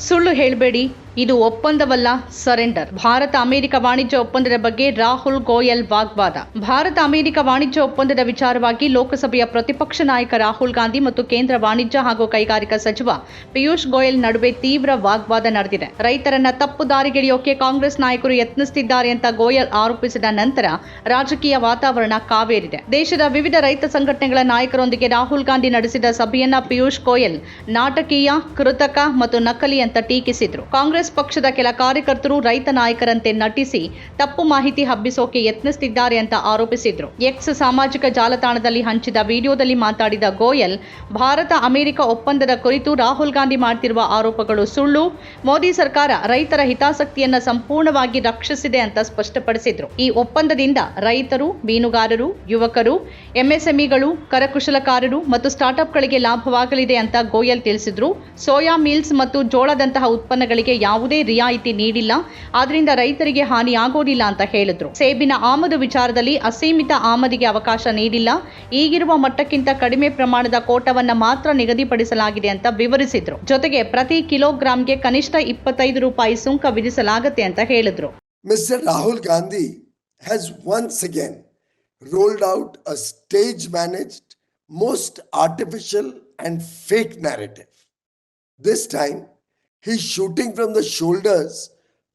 ಸುಳ್ಳು ಹೇಳಬೇಡಿ, ಇದು ಒಪ್ಪಂದವಲ್ಲ, ಸರೆಂಡರ್. ಭಾರತ ಅಮೆರಿಕ ವಾಣಿಜ್ಯ ಒಪ್ಪಂದದ ಬಗ್ಗೆ ರಾಹುಲ್ ಗೋಯಲ್ ವಾಗ್ವಾದ. ಭಾರತ ಅಮೆರಿಕ ವಾಣಿಜ್ಯ ಒಪ್ಪಂದದ ವಿಚಾರವಾಗಿ ಲೋಕಸಭೆಯ ಪ್ರತಿಪಕ್ಷ ನಾಯಕ ರಾಹುಲ್ ಗಾಂಧಿ ಮತ್ತು ಕೇಂದ್ರ ವಾಣಿಜ್ಯ ಹಾಗೂ ಕೈಗಾರಿಕಾ ಸಚಿವ ಪಿಯೂಷ್ ಗೋಯಲ್ ನಡುವೆ ತೀವ್ರ ವಾಗ್ವಾದ ನಡೆದಿದೆ. ರೈತರನ್ನ ತಪ್ಪು ದಾರಿಗೆಳೆಯೋಕೆ ಕಾಂಗ್ರೆಸ್ ನಾಯಕರು ಯತ್ನಿಸುತ್ತಿದ್ದಾರೆ ಅಂತ ಗೋಯಲ್ ಆರೋಪಿಸಿದ ನಂತರ ರಾಜಕೀಯ ವಾತಾವರಣ ಕಾವೇರಿದೆ. ದೇಶದ ವಿವಿಧ ರೈತ ಸಂಘಟನೆಗಳ ನಾಯಕರೊಂದಿಗೆ ರಾಹುಲ್ ಗಾಂಧಿ ನಡೆಸಿದ ಸಭೆಯನ್ನ ಪಿಯೂಷ್ ಗೋಯಲ್ ನಾಟಕೀಯ, ಕೃತಕ ಮತ್ತು ನಕಲಿ ಅಂತ ಟೀಕಿಸಿದ್ರು. ಕಾಂಗ್ರೆಸ್ ಪಕ್ಷದ ಕೆಲ ಕಾರ್ಯಕರ್ತರು ರೈತ ನಾಯಕರಂತೆ ನಟಿಸಿ ತಪ್ಪು ಮಾಹಿತಿ ಹಬ್ಬಿಸೋಕೆ ಯತ್ನಿಸುತ್ತಿದ್ದಾರೆ ಅಂತ ಆರೋಪಿಸಿದ್ರು. ಎಕ್ಸ್ ಸಾಮಾಜಿಕ ಜಾಲತಾಣದಲ್ಲಿ ಹಂಚಿದ ವಿಡಿಯೋದಲ್ಲಿ ಮಾತಾಡಿದ ಗೋಯಲ್, ಭಾರತ ಅಮೆರಿಕ ಒಪ್ಪಂದದ ಕುರಿತು ರಾಹುಲ್ ಗಾಂಧಿ ಮಾಡ್ತಿರುವ ಆರೋಪಗಳು ಸುಳ್ಳು. ಮೋದಿ ಸರ್ಕಾರ ರೈತರ ಹಿತಾಸಕ್ತಿಯನ್ನ ಸಂಪೂರ್ಣವಾಗಿ ರಕ್ಷಿಸಿದೆ ಅಂತ ಸ್ಪಷ್ಟಪಡಿಸಿದ್ರು. ಈ ಒಪ್ಪಂದದಿಂದ ರೈತರು, ಮೀನುಗಾರರು, ಯುವಕರು, ಎಂಎಸ್ಎಂಇಗಳು, ಕರಕುಶಲಕಾರರು ಮತ್ತು ಸ್ಟಾರ್ಟ್ಅಪ್ಗಳಿಗೆ ಲಾಭವಾಗಲಿದೆ ಅಂತ ಗೋಯಲ್ ತಿಳಿಸಿದ್ರು. ಸೋಯಾ ಮಿಲ್ಸ್ ಮತ್ತು ಜೋಳದಂತಹ ಉತ್ಪನ್ನಗಳಿಗೆ ಯಾವುದೇ ರಿಯಾಯಿತಿ ನೀಡಿಲ್ಲ, ಆದ್ರಿಂದ ರೈತರಿಗೆ ಹಾನಿಯಾಗೋದಿಲ್ಲ ಅಂತ ಹೇಳಿದ್ರು. ಸೇಬಿನ ಆಮದು ವಿಚಾರದಲ್ಲಿ ಅಸೀಮಿತ ಆಮದಿಗೆ ಅವಕಾಶ ನೀಡಿಲ್ಲ, ಈಗಿರುವ ಮಟ್ಟಕ್ಕಿಂತ ಕಡಿಮೆ ಪ್ರಮಾಣದ ಕೋಟವನ್ನ ಮಾತ್ರ ನಿಗದಿಪಡಿಸಲಾಗಿದೆ ಅಂತ ವಿವರಿಸಿದ್ರು. ಜೊತೆಗೆ ಪ್ರತಿ ಕಿಲೋಗ್ರಾಂಗೆ ಕನಿಷ್ಠ 25 ರೂಪಾಯಿ ಸುಂಕ ವಿಧಿಸಲಾಗುತ್ತೆ ಅಂತ ಹೇಳಿದ್ರು. Mr. Rahul Gandhi has once again rolled out a stage-managed, most artificial and fake narrative. This time, he's shooting from the shoulders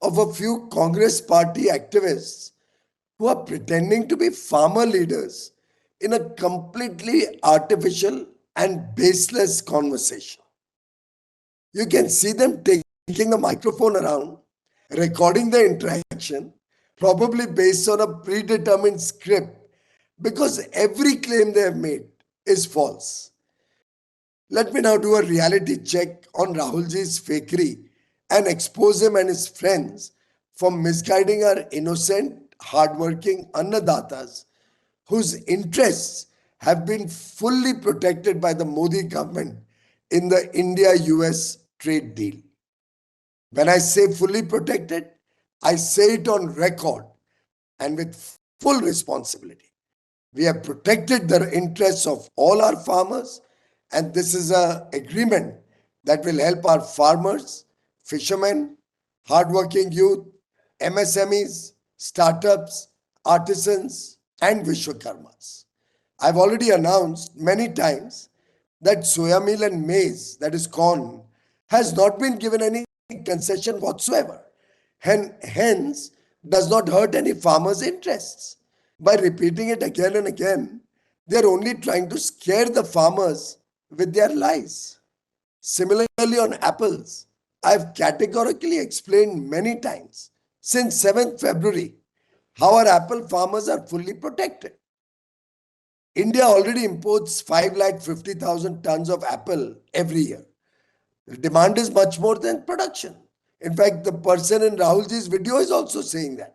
of a few Congress party activists who are pretending to be farmer leaders in a completely artificial and baseless conversation. You can see them taking a microphone around, recording the interaction, probably based on a predetermined script, because every claim they have made is false. Let me now do a reality check on Rahulji's fakery and expose him and his friends for misguiding our innocent, hardworking Annadatas whose interests have been fully protected by the Modi government in the India-US trade deal. When I say fully protected, I say it on record and with full responsibility. We have protected the interests of all our farmers, and this is an agreement that will help our farmers, fishermen, hardworking youth, MSMEs, startups, artisans, and Vishwakarmas. I've already announced many times that soya meal and maize, that is corn, has not been given any concession whatsoever, and hence does not hurt any farmers' interests. By repeating it again and again, they're only trying to scare the farmers with their lies. Similarly, on apples, I've categorically explained many times since 7th February how our apple farmers are fully protected. India already imports 550,000 tons of apple every year. The demand is much more than production. In fact, the person in Rahulji's video is also saying that.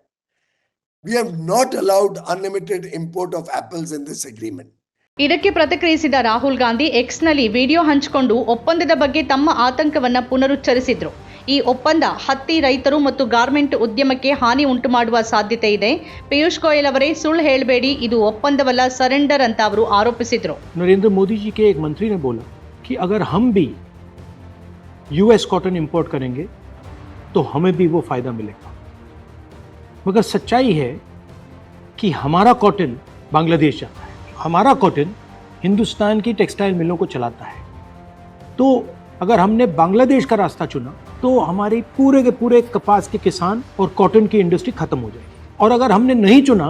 We have not allowed unlimited import of apples in this agreement. ಇದಕ್ಕೆ ಪ್ರತಿಕ್ರಿಯಿಸಿದ Rahul Gandhi ಎಕ್ಸ್ನಲ್ಲಿ video ಹಂಚಿಕೊಂಡು ಒಪ್ಪಂದದ ಬಗ್ಗೆ ತಮ್ಮ ಆತಂಕವನ್ನ ಪುನರುಚ್ಚರಿಸಿದ್ರು. ಈ ಒಪ್ಪಂದ ಹತ್ತಿ ರೈತರು ಮತ್ತು ಗಾರ್ಮೆಂಟ್ ಉದ್ಯಮಕ್ಕೆ ಹಾನಿ ಉಂಟು ಮಾಡುವ ಸಾಧ್ಯತೆ ಇದೆ. ಪಿಯೂಷ್ ಗೋಯಲ್ ಅವರೇ, ಸುಳ್ಳು ಹೇಳಬೇಡಿ, ಇದು ಒಪ್ಪಂದವಲ್ಲ, ಸರೆಂಡರ್ ಅಂತ ಅವರು ಆರೋಪಿಸಿದ್ರು. नरेंद्र मोदी जी के एक मंत्री ने बोला कि अगर हम भी यूएस कॉटन इंपोर्ट करेंगे तो हमें भी वो फायदा मिलेगा, मगर सच्चाई है कि हमारा कॉटन बांग्लादेश जाता है, हमारा कॉटन हिंदुस्तान की टेक्सटाइल मिलों को चलाता है. तो अगर हमने बांग्लादेश का रास्ता चुना तो हमारे पूरे के पूरे कपास के किसान और कॉटन की इंडस्ट्री खत्म हो जाएगी, और अगर हमने नहीं चुना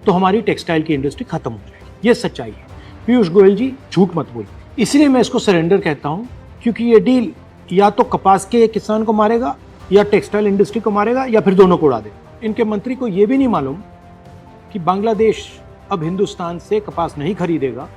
तो हमारी टेक्सटाइल की इंडस्ट्री खत्म हो जाएगी. ये सच्चाई है. पीयूष गोयल जी, झूठ मत बोलिए. इसलिए मैं इसको सरेंडर कहता हूँ, क्योंकि ये डील या तो कपास के किसान को मारेगा, या टेक्सटाइल इंडस्ट्री को मारेगा, या फिर दोनों को उड़ा देगा. इनके मंत्री को ये भी नहीं मालूम कि बांग्लादेश अब हिंदुस्तान से कपास नहीं खरीदेगा,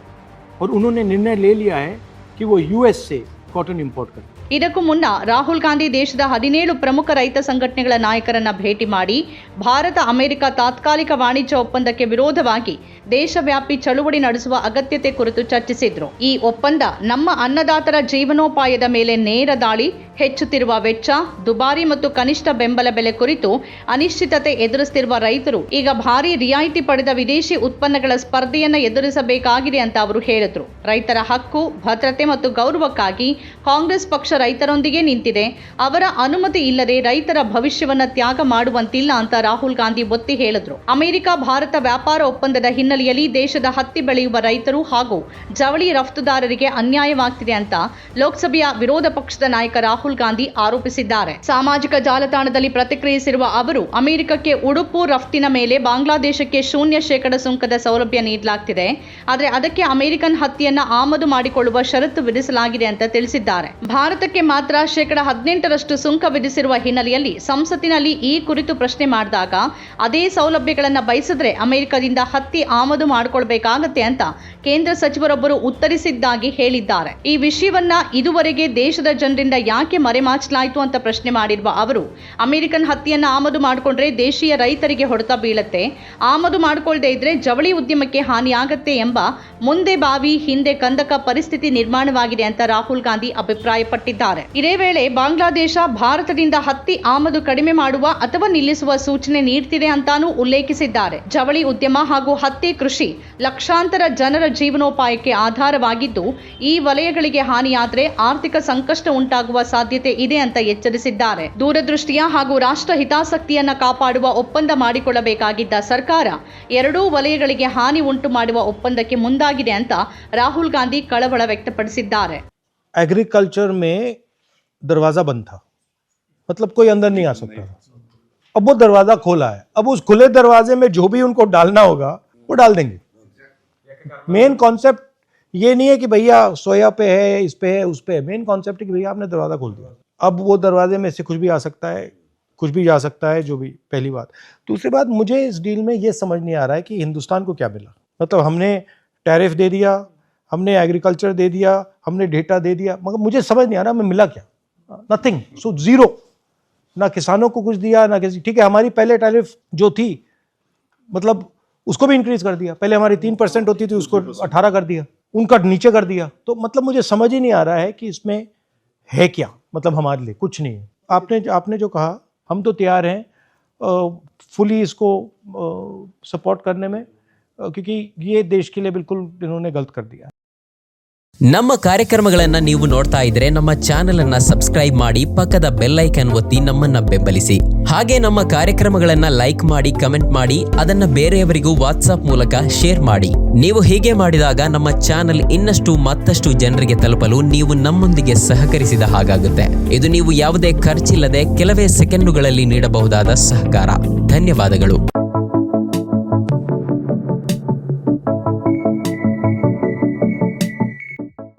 और उन्होंने निर्णय ले लिया है कि वो यूएस से कॉटन इंपोर्ट करें. ಇದಕ್ಕೂ ಮುನ್ನ ರಾಹುಲ್ ಗಾಂಧಿ ದೇಶದ 17 ಪ್ರಮುಖ ರೈತ ಸಂಘಟನೆಗಳ ನಾಯಕರನ್ನ ಭೇಟಿ ಮಾಡಿ ಭಾರತ ಅಮೆರಿಕ ತಾತ್ಕಾಲಿಕ ವಾಣಿಜ್ಯ ಒಪ್ಪಂದಕ್ಕೆ ವಿರೋಧವಾಗಿ ದೇಶವ್ಯಾಪಿ ಚಳುವಳಿ ನಡೆಸುವ ಅಗತ್ಯತೆ ಕುರಿತು ಚರ್ಚಿಸಿದ್ರು. ಈ ಒಪ್ಪಂದ ನಮ್ಮ ಅನ್ನದಾತರ ಜೀವನೋಪಾಯದ ಮೇಲೆ ನೇರ ದಾಳಿ, ಹೆಚ್ಚುತ್ತಿರುವ ವೆಚ್ಚ, ದುಬಾರಿ ಮತ್ತು ಕನಿಷ್ಠ ಬೆಂಬಲ ಬೆಲೆ ಕುರಿತು ಅನಿಶ್ಚಿತತೆ ಎದುರಿಸುತ್ತಿರುವ ರೈತರು ಈಗ ಭಾರೀ ರಿಯಾಯಿತಿ ಪಡೆದ ವಿದೇಶಿ ಉತ್ಪನ್ನಗಳ ಸ್ಪರ್ಧೆಯನ್ನು ಎದುರಿಸಬೇಕಾಗಿದೆ ಅಂತ ಅವರು ಹೇಳಿದ್ರು. ರೈತರ ಹಕ್ಕು, ಭದ್ರತೆ ಮತ್ತು ಗೌರವಕ್ಕಾಗಿ ಕಾಂಗ್ರೆಸ್ ಪಕ್ಷ ರೈತರೊಂದಿಗೆ ನಿಂತಿದೆ. ಅವರ ಅನುಮತಿ ಇಲ್ಲದೆ ರೈತರ ಭವಿಷ್ಯವನ್ನ ತ್ಯಾಗ ಮಾಡುವಂತಿಲ್ಲ ಅಂತ ರಾಹುಲ್ ಗಾಂಧಿ ಒತ್ತಿ ಹೇಳಿದ್ರು. ಅಮೆರಿಕ ಭಾರತ ವ್ಯಾಪಾರ ಒಪ್ಪಂದದ ಹಿನ್ನೆಲೆಯಲ್ಲಿ ದೇಶದ ಹತ್ತಿ ಬೆಳೆಯುವ ರೈತರು ಹಾಗೂ ಜವಳಿ ರಫ್ತುದಾರರಿಗೆ ಅನ್ಯಾಯವಾಗ್ತಿದೆ ಅಂತ ಲೋಕಸಭೆಯ ವಿರೋಧ ಪಕ್ಷದ ನಾಯಕ ರಾಹುಲ್ ಗಾಂಧಿ ಆರೋಪಿಸಿದ್ದಾರೆ. ಸಾಮಾಜಿಕ ಜಾಲತಾಣದಲ್ಲಿ ಪ್ರತಿಕ್ರಿಯಿಸಿರುವ ಅವರು, ಅಮೆರಿಕಕ್ಕೆ ಉಡುಪು ರಫ್ತಿನ ಮೇಲೆ ಬಾಂಗ್ಲಾದೇಶಕ್ಕೆ 0% ಸುಂಕದ ಸೌಲಭ್ಯ ನೀಡಲಾಗ್ತಿದೆ. ಆದರೆ ಅದಕ್ಕೆ ಅಮೆರಿಕನ್ ಹತ್ತಿಯನ್ನ ಆಮದು ಮಾಡಿಕೊಳ್ಳುವ ಷರತ್ತು ವಿಧಿಸಲಾಗಿದೆ ಅಂತ ತಿಳಿಸಿದ್ದಾರೆ. ಭಾರತಕ್ಕೆ ಮಾತ್ರ 18% ಸುಂಕ ವಿಧಿಸಿರುವ ಹಿನ್ನೆಲೆಯಲ್ಲಿ ಸಂಸತ್ತಿನಲ್ಲಿ ಈ ಕುರಿತು ಪ್ರಶ್ನೆ ಮಾಡಿದಾಗ ಅದೇ ಸೌಲಭ್ಯಗಳನ್ನು ಬಯಸಿದ್ರೆ ಅಮೆರಿಕದಿಂದ ಹತ್ತಿ ಆಮದು ಮಾಡಿಕೊಳ್ಬೇಕಾಗತ್ತೆ ಅಂತ ಕೇಂದ್ರ ಸಚಿವರೊಬ್ಬರು ಉತ್ತರಿಸಿದ್ದಾಗಿ ಹೇಳಿದ್ದಾರೆ. ಈ ವಿಷಯವನ್ನ ಇದುವರೆಗೆ ದೇಶದ ಜನರಿಂದ ಯಾಕೆ ಮರೆಮಾಚಲಾಯಿತು ಅಂತ ಪ್ರಶ್ನೆ ಮಾಡಿರುವ ಅವರು, ಅಮೆರಿಕನ್ ಹತ್ತಿಯನ್ನ ಆಮದು ಮಾಡಿಕೊಂಡ್ರೆ ದೇಶೀಯ ರೈತರಿಗೆ ಹೊಡೆತ ಬೀಳುತ್ತೆ, ಆಮದು ಮಾಡಿಕೊಳ್ಳದೆ ಇದ್ರೆ ಜವಳಿ ಉದ್ಯಮಕ್ಕೆ ಹಾನಿಯಾಗತ್ತೆ ಎಂಬ ಮುಂದೆ ಬಾವಿ ಹಿಂದೆ ಕಂದಕ ಪರಿಸ್ಥಿತಿ ನಿರ್ಮಾಣವಾಗಿದೆ ಅಂತ ರಾಹುಲ್ ಗಾಂಧಿ ಅಭಿಪ್ರಾಯಪಟ್ಟಿದ್ದಾರೆ. ಇದೇ ವೇಳೆ ಬಾಂಗ್ಲಾದೇಶ ಭಾರತದಿಂದ ಹತ್ತಿ ಆಮದು ಕಡಿಮೆ ಮಾಡುವ ಅಥವಾ ನಿಲ್ಲಿಸುವ ಸೂಚನೆ ನೀಡ್ತಿದೆ ಅಂತಾನೂ ಉಲ್ಲೇಖಿಸಿದ್ದಾರೆ. ಜವಳಿ ಉದ್ಯಮ ಹಾಗೂ ಹತ್ತಿ ಕೃಷಿ ಲಕ್ಷಾಂತರ ಜನರ ಜೀವನೋಪಾಯಕ್ಕೆ ಆಧಾರವಾಗಿದ್ದು, ಈ ವಲಯಗಳಿಗೆ ಹಾನಿಯಾದ್ರೆ ಆರ್ಥಿಕ ಸಂಕಷ್ಟ ಉಂಟಾಗುವ ಸಾಧ್ಯತೆ ಇದೆ ಅಂತ ಎಚ್ಚರಿಸಿದ್ದಾರೆ. ದೂರದೃಷ್ಟಿಯ ಹಾಗೂ ರಾಷ್ಟ್ರ ಹಿತಾಸಕ್ತಿಯನ್ನ ಕಾಪಾಡುವ ಒಪ್ಪಂದ ಮಾಡಿಕೊಳ್ಳಬೇಕಾಗಿದ್ದ ಸರ್ಕಾರ ಎರಡೂ ವಲಯಗಳಿಗೆ ಹಾನಿ ಉಂಟು ಮಾಡುವ ಒಪ್ಪಂದಕ್ಕೆ ಮುಂದಾಗಿದೆ ಅಂತ ರಾಹುಲ್ ಗಾಂಧಿ ಕಳವಳ ವ್ಯಕ್ತಪಡಿಸಿದ್ದಾರೆ. एग्रीकल्चर में दरवाज़ा बंद था, मतलब कोई अंदर नहीं आ सकता था. अब वो दरवाज़ा खोला है. अब उस खुले दरवाजे में जो भी उनको डालना होगा वो डाल देंगे. मेन कॉन्सेप्ट ये नहीं है कि भैया सोया पे है, इस पे है, उस पे है. मेन कॉन्सेप्ट है कि भैया आपने दरवाज़ा खोल दिया. अब वो दरवाजे में से कुछ भी आ सकता है, कुछ भी जा सकता है, जो भी. पहली बात. दूसरी बात, मुझे इस डील में ये समझ नहीं आ रहा है कि हिंदुस्तान को क्या मिला. मतलब हमने टैरिफ दे दिया, हमने एग्रीकल्चर दे दिया, हमने डेटा दे दिया, मगर मुझे समझ नहीं आ रहा हमें मिला क्या. नथिंग. So zero. ना किसानों को कुछ दिया, ना किसी. ठीक है, हमारी पहले टैरिफ जो थी, मतलब उसको भी इंक्रीज कर दिया. पहले हमारी 3% होती थी, उसको 18 कर दिया, उनका नीचे कर दिया. तो मतलब मुझे समझ ही नहीं आ रहा है कि इसमें है क्या. मतलब हमारे लिए कुछ नहीं है. आपने जो कहा, हम तो तैयार हैं फुली इसको सपोर्ट करने में, क्योंकि ये देश के लिए बिल्कुल इन्होंने गलत कर दिया. ನಮ್ಮ ಕಾರ್ಯಕ್ರಮಗಳನ್ನು ನೀವು ನೋಡ್ತಾ ಇದ್ರೆ ನಮ್ಮ ಚಾನೆಲ್ ಅನ್ನ ಸಬ್ಸ್ಕ್ರೈಬ್ ಮಾಡಿ, ಪಕ್ಕದ ಬೆಲ್ ಐಕಾನ್ ಒತ್ತಿ ನಮ್ಮನ್ನ ಬೆಂಬಲಿಸಿ. ಹಾಗೆ ನಮ್ಮ ಕಾರ್ಯಕ್ರಮಗಳನ್ನ ಲೈಕ್ ಮಾಡಿ, ಕಮೆಂಟ್ ಮಾಡಿ, ಅದನ್ನ ಬೇರೆಯವರಿಗೂ ವಾಟ್ಸ್ಆಪ್ ಮೂಲಕ ಶೇರ್ ಮಾಡಿ. ನೀವು ಹೀಗೆ ಮಾಡಿದಾಗ ನಮ್ಮ ಚಾನೆಲ್ ಇನ್ನಷ್ಟು ಮತ್ತಷ್ಟು ಜನರಿಗೆ ತಲುಪಲು ನೀವು ನಮ್ಮೊಂದಿಗೆ ಸಹಕರಿಸಿದ ಹಾಗಾಗುತ್ತೆ. ಇದು ನೀವು ಯಾವುದೇ ಖರ್ಚಿಲ್ಲದೆ ಕೆಲವೇ ಸೆಕೆಂಡುಗಳಲ್ಲಿ ನೀಡಬಹುದಾದ ಸಹಕಾರ. ಧನ್ಯವಾದಗಳು.